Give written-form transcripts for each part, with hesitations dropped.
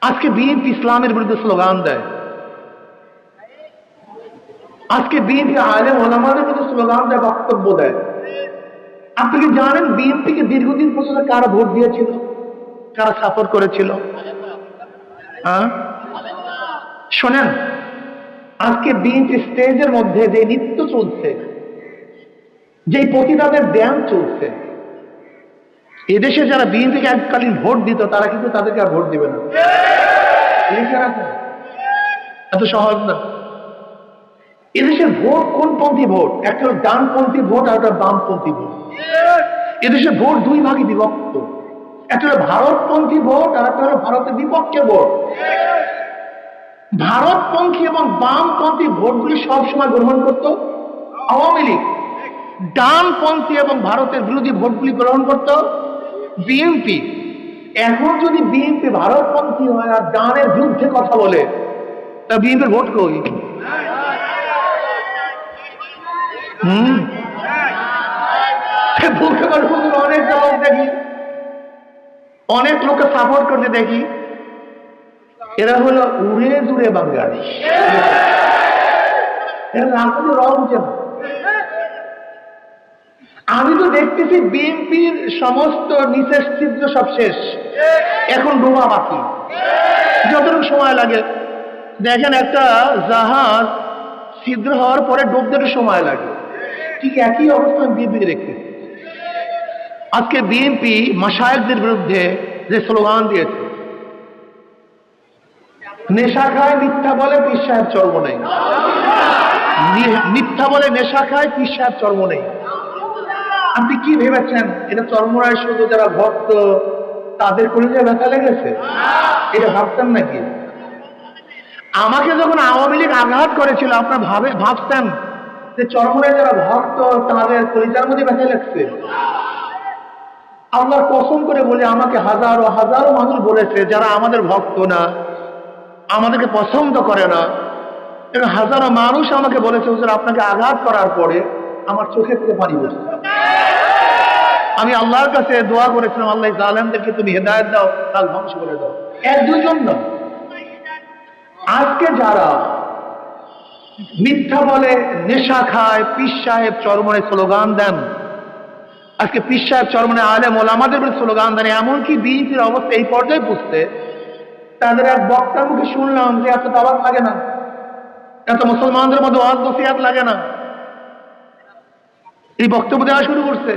আজকে বিএনপি ইসলামের বিরুদ্ধে স্লোগান দেয়, আজকে বিএনপি আলেম ওলামাদের বিরুদ্ধে স্লোগান দেয়, বক্তব্য দেয়। আপনি কি জানেন বিএনপিকে দীর্ঘদিন পর্যন্ত কারা ভোট দিয়েছিল, কারা সাপোর্ট করেছিল? শোনেন, আজকে বিএনপি স্টেজের মধ্যে যে নৃত্য চলছে, যে প্রতিবাদের ব্যায়াম চলছে, এদেশে যারা বিএনপিকে এককালীন ভোট দিত তারা কিন্তু তাদেরকে আর ভোট দিবে না। এত সহজ না। এদেশের ভোট কোনপন্থী ভোট? একটা হলো ডানপন্থী ভোট আর একটা বামপন্থী ভোট। এদেশের ভোট দুই ভাগে বিভক্ত, একটা হলো ভারতপন্থী ভোট আর একটা হলো ভারতের বিপক্ষে ভোট। ভারতপন্থী এবং বামপন্থী ভোটগুলি সবসময় গ্রহণ করত আওয়ামী লীগ, ডানপন্থী এবং ভারতের বিরোধী ভোটগুলি গ্রহণ করত বিএনপি। এখন যদি বিএনপি ভারতপন্থী হয় আর ডানের বিরুদ্ধে কথা বলে, তা বিএনপির ভোট কই? বলতে পারবো অনেক লোক দেখি, অনেক লোককে সাপোর্ট করতে দেখি, এরা হলো উড়ে জুড়ে বাঙালি, এরা রাজনীতি রং বুঝে না। আমি তো দেখতেছি বিএনপির সমস্ত নিচের ছিদ্র সব শেষ, এখন ডোবা বাকি। যতটুকু সময় লাগে, দেখেন একটা জাহাজ ছিদ্র হওয়ার পরে ডুবতে একটু সময় লাগে, ঠিক একই অবস্থা বিএনপিকে দেখতেছি। আজকে বিএনপি মাশায়েখদের বিরুদ্ধে যে স্লোগান দিয়েছে, নেশা খায় মিথ্যা বলে পীর সাহেব চর্ম নেই, মিথ্যা বলে নেশা খায় পীর সাহেব চর্ম নেই। আপনি কি ভেবেছেন এটা চর্মরায় শুধু যারা ভক্ত তাদের কলিজায় ব্যথা লেগেছে? এটা ভাবতেন নাকি? আমাকে যখন আওয়ামী লীগ আঘাত করেছিল, আপনার ভাবতেন যে চর্মরায় যারা ভক্ত তাদের কলিজার মধ্যে ব্যথা লেগেছে? আল্লাহর কসম করে বলে আমাকে হাজারো হাজারো মানুষ বলেছে যারা আমাদের ভক্ত না, আমাদেরকে পছন্দ করে না, এবং হাজারো মানুষ আমাকে বলেছে হুজুর আপনাকে আঘাত করার পরে আমার চোখে থেকে পানি পড়ছে। আমি আল্লাহর কাছে দোয়া করেছিলাম, আল্লাহ জালেমদেরকে তুমি হেদায়েত দাও, তাল ধ্বংস করে দাও। এক দুজন না, আজকে যারা মিথ্যা বলে নেশা খায় পীর সাহেব চরমনে স্লোগান দেন, আজকে পীর সাহেব চরমনে আলেম ওলামাদের বিরুদ্ধে স্লোগান দেন, এমনকি বিএনপির অবস্থা এই পর্যায়ে পুষতে, তাদের এক বক্তার মুখে শুনলাম যে এত দাওয়াত লাগে না, এত মুসলমানদের মধ্যে ওয়াজ নসিহত লাগে না, এই বক্তব্য দেওয়া শুরু করছে।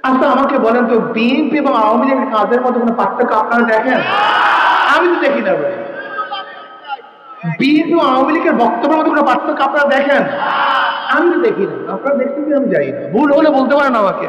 আচ্ছা আমাকে বলেন তো, বিএনপি এবং আওয়ামী লীগের কাজের মধ্যে কোনো পার্থক্য আপনারা দেখেন? আমি তো দেখি না ভাই। বিএনপি এবং আওয়ামী লীগের বক্তব্যের মধ্যে কোনো পার্থক্য আপনারা দেখেন? আমি তো দেখি না। আপনারা দেখছেন কি আমি জানি না, ভুল হলে বলতে পারেন আমাকে।